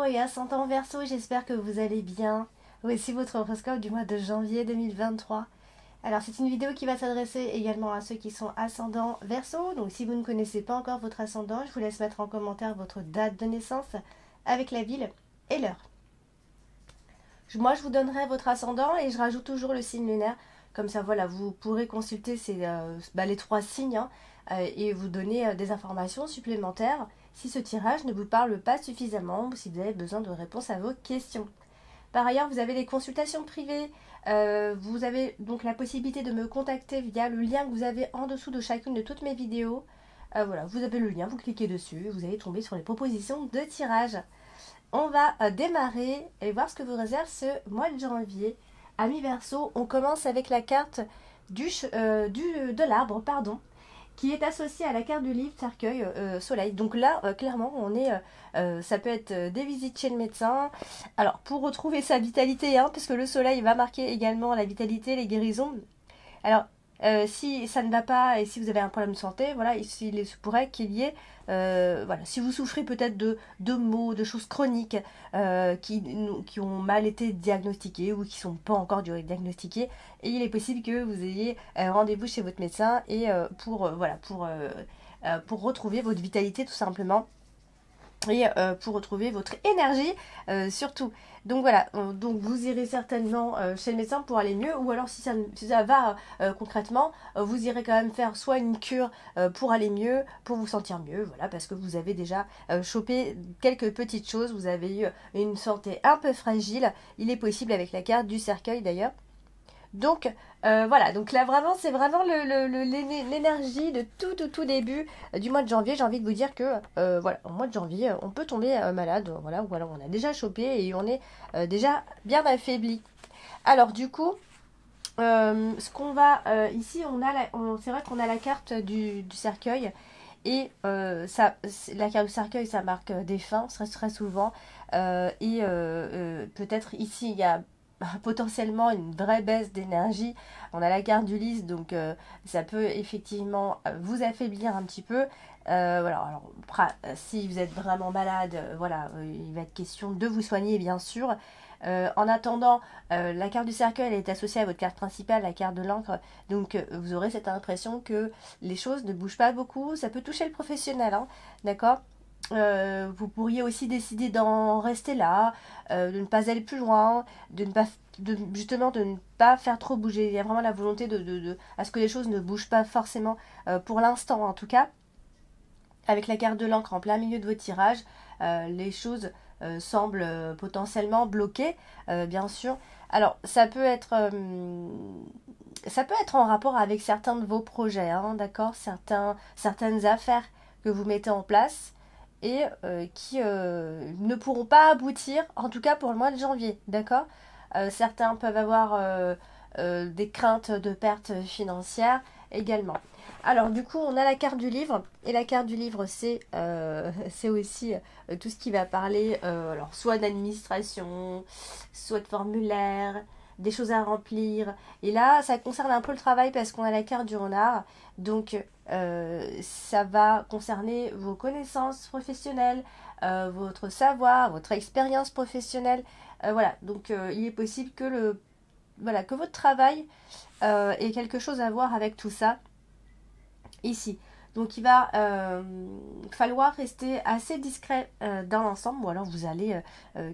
et ascendant Verseau, j'espère que vous allez bien. Voici votre horoscope du mois de janvier 2023. Alors c'est une vidéo qui va s'adresser également à ceux qui sont ascendants Verseau. Donc si vous ne connaissez pas encore votre ascendant, je vous laisse mettre en commentaire votre date de naissance avec la ville et l'heure. Moi je vous donnerai votre ascendant et je rajoute toujours le signe lunaire. Comme ça voilà, vous pourrez consulter les 3 signes et vous donner des informations supplémentaires si ce tirage ne vous parle pas suffisamment ou si vous avez besoin de réponses à vos questions. Par ailleurs, vous avez des consultations privées. Vous avez donc la possibilité de me contacter via le lien que vous avez en dessous de chacune de toutes mes vidéos. Voilà, vous avez le lien, vous cliquez dessus, vous allez tomber sur les propositions de tirage. On va démarrer et voir ce que vous réserve ce mois de janvier. Amis Verseau, on commence avec la carte de l'arbre, qui est associée à la carte du livre cercueil soleil. Donc là, clairement, ça peut être des visites chez le médecin. Alors, pour retrouver sa vitalité, puisque le soleil va marquer également la vitalité, les guérisons. Alors, si ça ne va pas et si vous avez un problème de santé, voilà, il se pourrait qu'il y ait, si vous souffrez peut-être de maux, de choses chroniques qui ont mal été diagnostiquées ou qui ne sont pas encore diagnostiquées, et il est possible que vous ayez rendez-vous chez votre médecin et pour retrouver votre vitalité tout simplement. Et pour retrouver votre énergie surtout. Donc voilà, donc vous irez certainement chez le médecin pour aller mieux, ou alors si ça va concrètement, vous irez quand même faire soit une cure pour aller mieux, pour vous sentir mieux, voilà, parce que vous avez déjà chopé quelques petites choses, vous avez eu une santé un peu fragile, il est possible avec la carte du cercueil d'ailleurs. Donc voilà, donc là vraiment c'est vraiment l'énergie de tout début du mois de janvier. J'ai envie de vous dire que voilà, au mois de janvier on peut tomber malade, voilà, ou alors on a déjà chopé et on est déjà bien affaibli. Alors du coup, ce qu'on va ici, c'est vrai qu'on a la carte du cercueil. Et la carte du cercueil, ça marque des fins, très souvent. Peut-être ici, il y a potentiellement une vraie baisse d'énergie. On a la carte du lys, donc ça peut effectivement vous affaiblir un petit peu. Voilà, alors, si vous êtes vraiment malade, il va être question de vous soigner, bien sûr. En attendant, la carte du cercueil elle est associée à votre carte principale, la carte de l'encre. Donc vous aurez cette impression que les choses ne bougent pas beaucoup. Ça peut toucher le professionnel, d'accord ? Vous pourriez aussi décider d'en rester là, de ne pas aller plus loin, de ne pas faire trop bouger. Il y a vraiment la volonté à ce que les choses ne bougent pas forcément pour l'instant en tout cas. Avec la carte de l'encre en plein milieu de votre tirage, les choses semblent potentiellement bloquées, bien sûr. Alors ça peut être en rapport avec certains de vos projets, d'accord, certaines affaires que vous mettez en place et qui ne pourront pas aboutir, en tout cas pour le mois de janvier, d'accord. Certains peuvent avoir des craintes de pertes financières également. Alors du coup, on a la carte du livre, et la carte du livre, c'est aussi tout ce qui va parler, alors soit d'administration, soit de formulaire, des choses à remplir. Et là, ça concerne un peu le travail parce qu'on a la carte du renard, donc ça va concerner vos connaissances professionnelles, votre savoir, votre expérience professionnelle. Voilà, donc il est possible que votre travail ait quelque chose à voir avec tout ça ici. Donc il va falloir rester assez discret dans l'ensemble, ou alors vous allez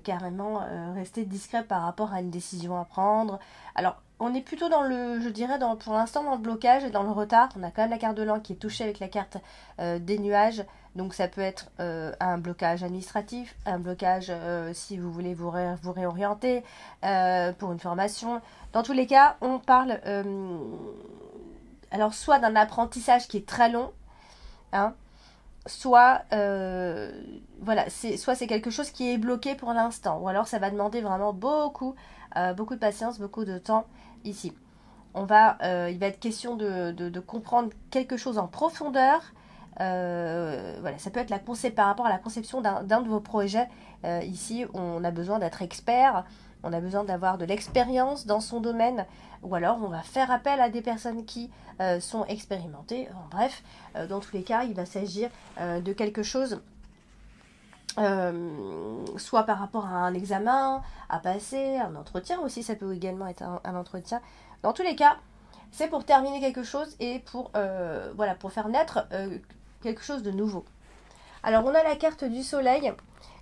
carrément rester discret par rapport à une décision à prendre. Alors on est plutôt pour l'instant dans le blocage et dans le retard. On a quand même la carte de l'an qui est touchée avec la carte des nuages. Donc ça peut être un blocage administratif, un blocage si vous voulez vous réorienter pour une formation. Dans tous les cas, on parle alors soit d'un apprentissage qui est très long, soit soit c'est quelque chose qui est bloqué pour l'instant, ou alors ça va demander vraiment beaucoup de patience, beaucoup de temps ici. Il va être question de comprendre quelque chose en profondeur. Ça peut être par rapport à la conception d'un de vos projets. Ici, on a besoin d'être expert, on a besoin d'avoir de l'expérience dans son domaine, ou alors on va faire appel à des personnes qui sont expérimentées. Bref, dans tous les cas, il va s'agir de quelque chose soit par rapport à un examen à passer, un entretien aussi, ça peut également être un entretien. Dans tous les cas, c'est pour terminer quelque chose et pour, voilà, pour faire naître quelque chose de nouveau. Alors on a la carte du soleil.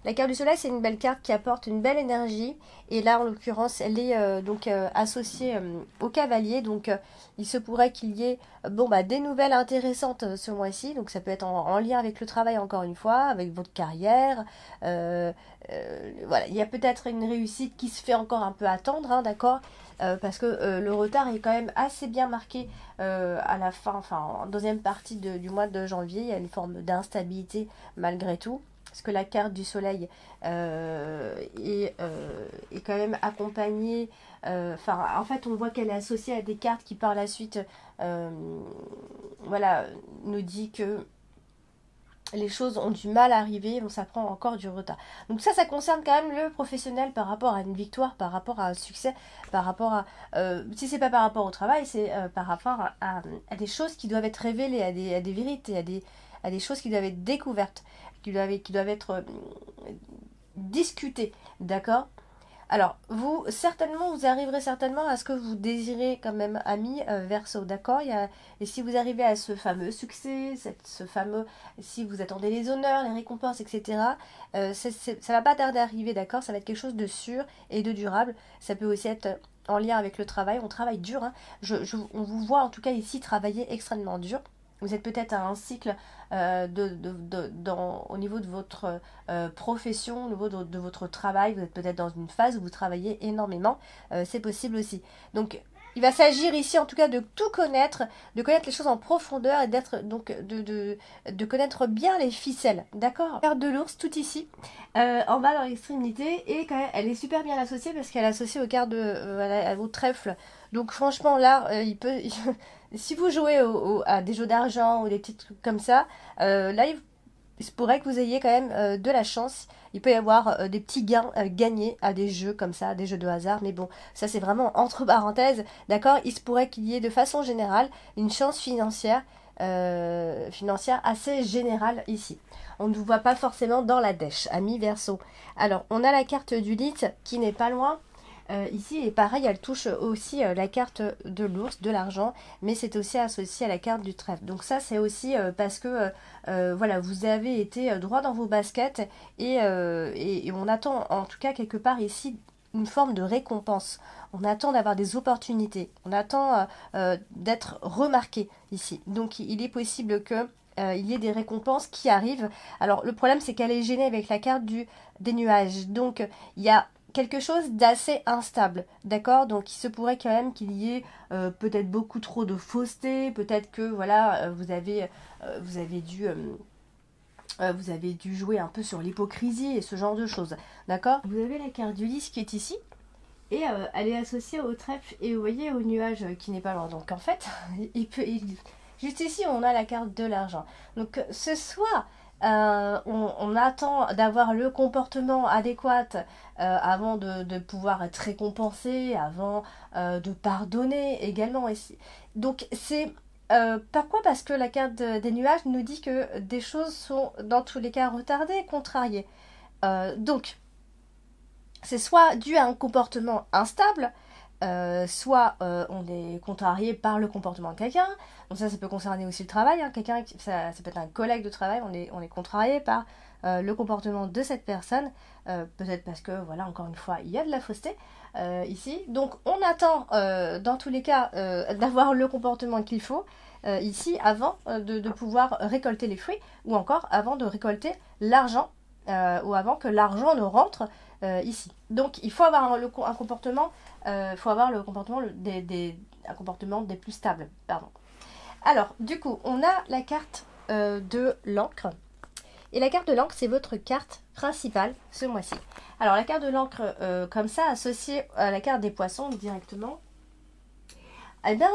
La carte du soleil, c'est une belle carte qui apporte une belle énergie. Et là, en l'occurrence, elle est associée au cavalier. Donc, il se pourrait qu'il y ait des nouvelles intéressantes ce mois-ci. Donc, ça peut être en lien avec le travail, encore une fois, avec votre carrière. Voilà, il y a peut-être une réussite qui se fait encore un peu attendre, hein, d'accord, parce que le retard est quand même assez bien marqué à la fin, enfin, en deuxième partie du mois de janvier. Il y a une forme d'instabilité malgré tout. Parce que la carte du soleil est quand même accompagnée. En fait, on voit qu'elle est associée à des cartes qui, par la suite, voilà, nous dit que les choses ont du mal à arriver, ça prend encore du retard. Donc ça concerne quand même le professionnel par rapport à une victoire, par rapport à un succès, par rapport à... si c'est pas par rapport au travail, c'est par rapport à des choses qui doivent être révélées, à des vérités, à des choses qui doivent être découvertes, qui doivent être discutées, d'accord? Alors, vous arriverez certainement à ce que vous désirez quand même, ami Verseau, d'accord? Et si vous arrivez à ce fameux succès, si vous attendez les honneurs, les récompenses, etc., ça va pas tarder à arriver, d'accord? Ça va être quelque chose de sûr et de durable. Ça peut aussi être en lien avec le travail. On travaille dur, hein. On vous voit en tout cas ici travailler extrêmement dur. Vous êtes peut-être à un cycle au niveau de votre profession, au niveau de votre travail. Vous êtes peut-être dans une phase où vous travaillez énormément. C'est possible aussi. Donc, il va s'agir ici en tout cas de tout connaître, de connaître les choses en profondeur et de connaître bien les ficelles. D'accord? Carte de l'ours, tout ici, en bas dans l'extrémité, et quand même, elle est super bien associée parce qu'elle est associée aux cartes au trèfle. Donc franchement là, si vous jouez à des jeux d'argent ou des petits trucs comme ça, là il se pourrait que vous ayez quand même de la chance. Il peut y avoir des petits gains gagnés à des jeux comme ça, des jeux de hasard. Mais bon, ça c'est vraiment entre parenthèses. D'accord? Il se pourrait qu'il y ait de façon générale une chance financière assez générale ici. On ne vous voit pas forcément dans la dèche, ami Verseau. Alors, on a la carte du lit qui n'est pas loin. Ici, et pareil, elle touche aussi la carte de l'ours, de l'argent, mais c'est aussi associé à la carte du trèfle. Donc ça, c'est aussi parce que voilà, vous avez été droit dans vos baskets et on attend en tout cas quelque part ici une forme de récompense. On attend d'avoir des opportunités. On attend d'être remarqué ici. Donc il est possible que il y ait des récompenses qui arrivent. Alors le problème, c'est qu'elle est gênée avec la carte des nuages. Donc il y a quelque chose d'assez instable, d'accord? Donc il se pourrait quand même qu'il y ait peut-être beaucoup trop de fausseté, peut-être que voilà, vous avez dû jouer un peu sur l'hypocrisie et ce genre de choses, d'accord? Vous avez la carte du lys qui est ici, et elle est associée au trèfle et vous voyez au nuage qui n'est pas loin. Donc en fait, juste ici on a la carte de l'argent. Donc ce soir, on attend d'avoir le comportement adéquat avant de pouvoir être récompensé, avant de pardonner également. Donc c'est pourquoi? Parce que la carte des nuages nous dit que des choses sont dans tous les cas retardées, contrariées. Donc c'est soit dû à un comportement instable, soit on est contrarié par le comportement de quelqu'un. Donc ça peut concerner aussi le travail, hein. Ça peut être un collègue de travail, on est contrarié par le comportement de cette personne, peut-être parce que, voilà, encore une fois, il y a de la fausseté ici. Donc on attend, dans tous les cas, d'avoir le comportement qu'il faut ici, avant de pouvoir récolter les fruits, ou encore avant de récolter l'argent, ou avant que l'argent ne rentre ici. Donc il faut avoir un comportement, un comportement des plus stables. Pardon. Alors, du coup, on a la carte de l'encre. Et la carte de l'encre, c'est votre carte principale ce mois-ci. Alors, la carte de l'encre, comme ça, associée à la carte des poissons directement, eh bien,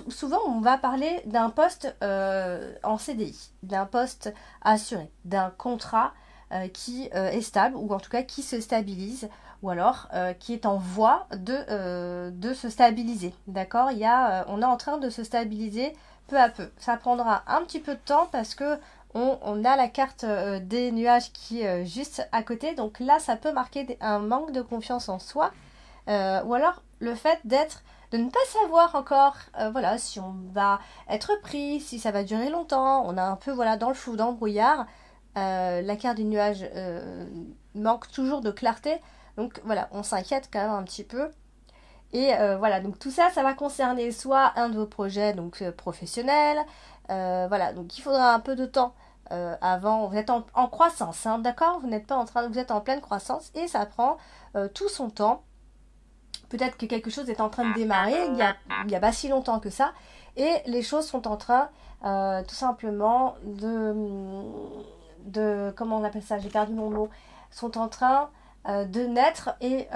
souvent, on va parler d'un poste en CDI, d'un poste assuré, d'un contrat qui est stable, ou en tout cas qui se stabilise, ou alors qui est en voie de se stabiliser. D'accord? On est en train de se stabiliser peu à peu. Ça prendra un petit peu de temps parce que on a la carte des nuages qui est juste à côté. Donc là, ça peut marquer un manque de confiance en soi. Ou alors le fait de ne pas savoir encore voilà, si on va être pris, si ça va durer longtemps. On est un peu voilà, dans le flou, dans le brouillard. La carte du nuage manque toujours de clarté. Donc voilà, on s'inquiète quand même un petit peu. Et voilà, donc tout ça, ça va concerner soit un de vos projets donc professionnels. Voilà, donc il faudra un peu de temps avant. Vous êtes en croissance, hein, d'accord? Vous n'êtes pas en train, vous êtes en pleine croissance et ça prend tout son temps. Peut-être que quelque chose est en train de démarrer, il y a pas si longtemps que ça, et les choses sont en train tout simplement comment on appelle ça, j'ai perdu mon mot, sont en train de naître et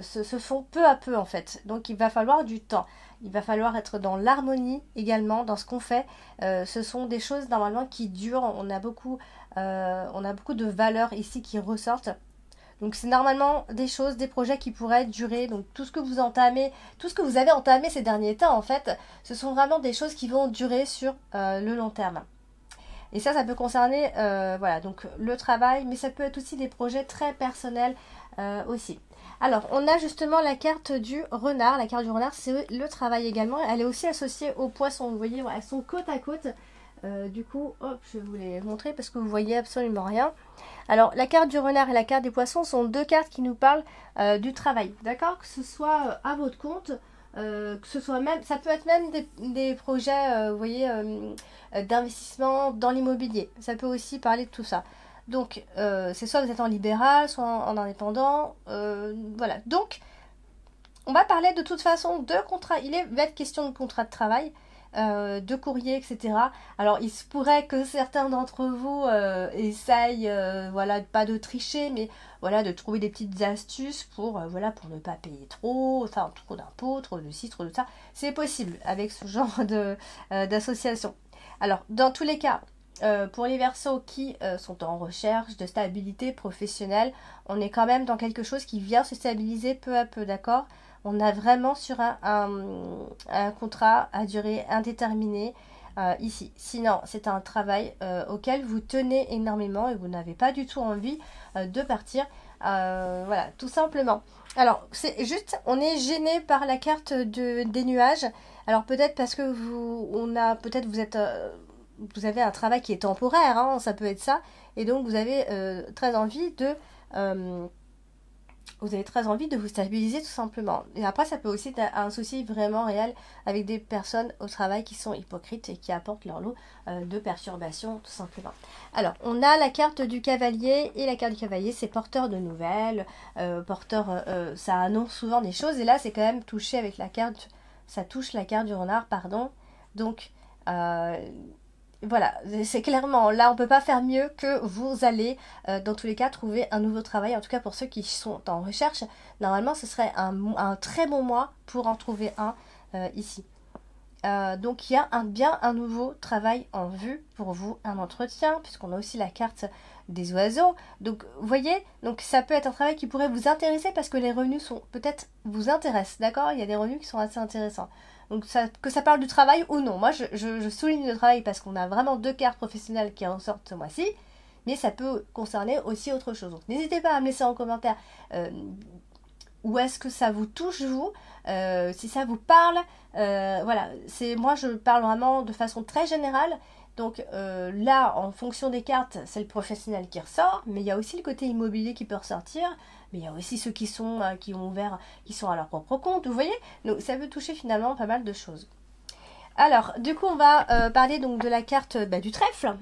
se font peu à peu en fait. Donc il va falloir du temps, il va falloir être dans l'harmonie également dans ce qu'on fait. Ce sont des choses normalement qui durent, on a beaucoup de valeurs ici qui ressortent. Donc c'est normalement des choses, des projets qui pourraient durer. Donc tout ce que vous entamez, tout ce que vous avez entamé ces derniers temps en fait, ce sont vraiment des choses qui vont durer sur le long terme. Et ça peut concerner voilà, donc le travail, mais ça peut être aussi des projets très personnels aussi. Alors on a justement la carte du renard. La carte du renard c'est le travail également. Elle est aussi associée au poisson. Vous voyez, elles sont côte à côte. Du coup, hop, je vais vous les montrer parce que vous voyez absolument rien. Alors, la carte du renard et la carte des poissons sont deux cartes qui nous parlent du travail, d'accord? Que ce soit à votre compte, que ce soit même, ça peut être même des projets, vous voyez, d'investissement dans l'immobilier. Ça peut aussi parler de tout ça. Donc, c'est soit vous êtes en libéral, soit en indépendant, voilà. Donc, on va parler de toute façon de contrat. Va être question de contrat de travail. De courrier, etc. Alors, il se pourrait que certains d'entre vous essayent, voilà, pas de tricher, mais voilà, de trouver des petites astuces pour, voilà, pour ne pas payer trop, enfin, trop d'impôts, trop de ci, trop de ça. C'est possible avec ce genre d'association. Alors, dans tous les cas, pour les Verseaux qui sont en recherche de stabilité professionnelle, on est quand même dans quelque chose qui vient se stabiliser peu à peu, d'accord? On a vraiment sur un contrat à durée indéterminée ici. Sinon, c'est un travail auquel vous tenez énormément et vous n'avez pas du tout envie de partir. Voilà, tout simplement. Alors, c'est juste, on est gêné par la carte des nuages. Alors, peut-être parce que vous avez un travail qui est temporaire, hein, ça peut être ça. Et donc, vous avez très envie de vous stabiliser tout simplement. Et après, ça peut aussi être un souci vraiment réel avec des personnes au travail qui sont hypocrites et qui apportent leur lot de perturbations tout simplement. Alors, on a la carte du cavalier et la carte du cavalier, c'est porteur de nouvelles, ça annonce souvent des choses et là, c'est quand même touché avec la carte, ça touche la carte du renard, pardon. Donc, voilà, c'est clairement, là on peut pas faire mieux que vous allez dans tous les cas trouver un nouveau travail, en tout cas pour ceux qui sont en recherche, normalement ce serait un très bon mois pour en trouver un ici. Donc il y a bien un nouveau travail en vue pour vous, un entretien, puisqu'on a aussi la carte des oiseaux. Donc vous voyez, donc ça peut être un travail qui pourrait vous intéresser parce que les revenus sont peut-être vous intéressent, d'accord? Il y a des revenus qui sont assez intéressants. Donc que ça parle du travail ou non. Moi je souligne le travail parce qu'on a vraiment deux cartes professionnelles qui en sortent ce mois-ci, mais ça peut concerner aussi autre chose. Donc n'hésitez pas à me laisser en commentaire où est-ce que ça vous touche vous, si ça vous parle. Voilà, moi je parle vraiment de façon très générale. Donc là, en fonction des cartes, c'est le professionnel qui ressort, mais il y a aussi le côté immobilier qui peut ressortir, mais il y a aussi ceux qui sont à leur propre compte, vous voyez. Donc ça peut toucher finalement pas mal de choses. Alors, du coup, on va parler donc de la carte du trèfle,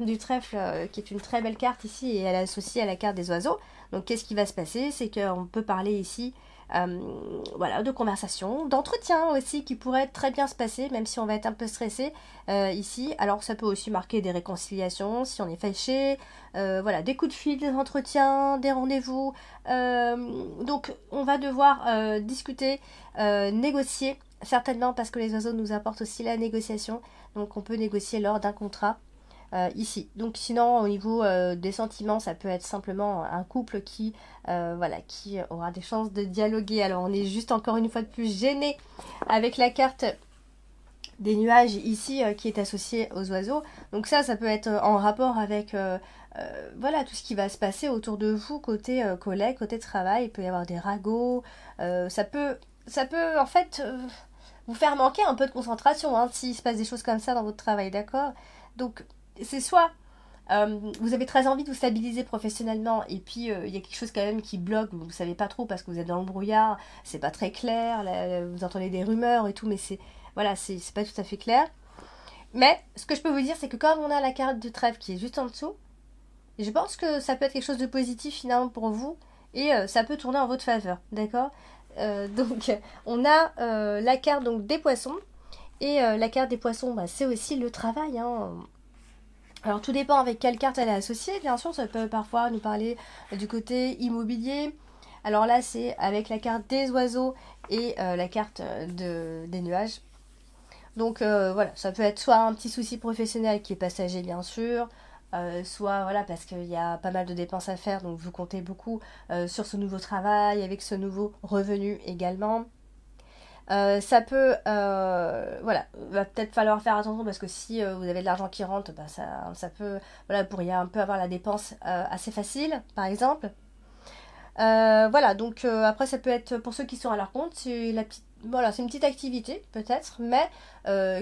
qui est une très belle carte ici, et elle est associée à la carte des oiseaux. Donc qu'est-ce qui va se passer? C'est qu'on peut parler ici voilà, de conversation, d'entretien aussi qui pourrait très bien se passer, même si on va être un peu stressé ici. Alors ça peut aussi marquer des réconciliations si on est fâché, voilà, des coups de fil, des entretiens, des rendez-vous. Donc on va devoir discuter, négocier, certainement parce que les oiseaux nous apportent aussi la négociation. Donc on peut négocier lors d'un contrat. Ici. Donc sinon au niveau des sentiments, ça peut être simplement un couple qui aura des chances de dialoguer. Alors on est juste encore une fois de plus gêné avec la carte des nuages ici qui est associé aux oiseaux. Donc ça peut être en rapport avec voilà, tout ce qui va se passer autour de vous, côté collègue, côté travail. Il peut y avoir des ragots. Ça peut en fait vous faire manquer un peu de concentration hein, s'il se passe des choses comme ça dans votre travail, d'accord? Donc c'est soit vous avez très envie de vous stabiliser professionnellement et puis il y a quelque chose quand même qui bloque, vous ne savez pas trop parce que vous êtes dans le brouillard, c'est pas très clair, là, vous entendez des rumeurs et tout, mais c'est voilà, c'est pas tout à fait clair. Mais ce que je peux vous dire, c'est que comme on a la carte de trèfle qui est juste en dessous, je pense que ça peut être quelque chose de positif finalement pour vous et ça peut tourner en votre faveur, d'accord? Donc on a la carte donc des poissons et la carte des poissons, bah, c'est aussi le travail, hein. Alors tout dépend avec quelle carte elle est associée, bien sûr, ça peut parfois nous parler du côté immobilier. Alors là, c'est avec la carte des oiseaux et la carte des nuages. Donc voilà, ça peut être soit un petit souci professionnel qui est passager, bien sûr, soit voilà, parce qu'il y a pas mal de dépenses à faire, donc vous comptez beaucoup sur ce nouveau travail, avec ce nouveau revenu également. Ça peut, voilà, va peut-être falloir faire attention parce que si vous avez de l'argent qui rentre, bah ça peut, voilà, vous pourriez un peu avoir la dépense assez facile, par exemple. Voilà, donc après ça peut être pour ceux qui sont à leur compte, c'est la petite, voilà, c'est une petite activité peut-être, mais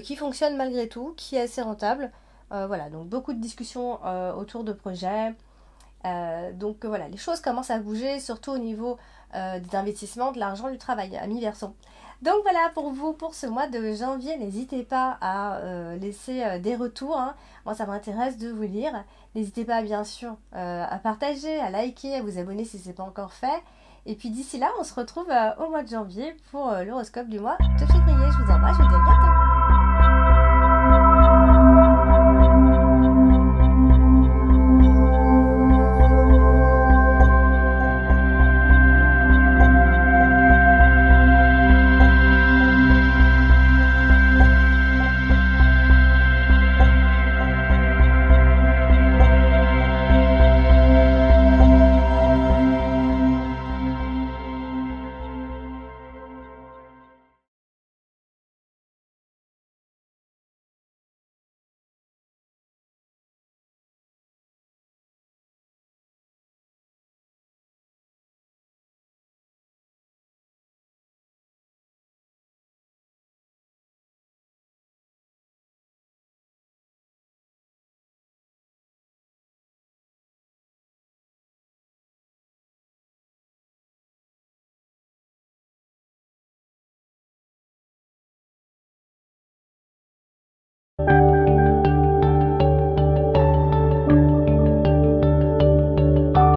qui fonctionne malgré tout, qui est assez rentable. Voilà, donc beaucoup de discussions autour de projets. Donc voilà, les choses commencent à bouger, surtout au niveau des investissements, de l'argent, du travail, à mi-versant. Donc voilà pour vous, pour ce mois de janvier, n'hésitez pas à laisser des retours, hein. Moi ça m'intéresse de vous lire. N'hésitez pas bien sûr à partager, à liker, à vous abonner si ce n'est pas encore fait. Et puis d'ici là, on se retrouve au mois de janvier pour l'horoscope du mois de février. Je vous embrasse, je vous dis à bientôt.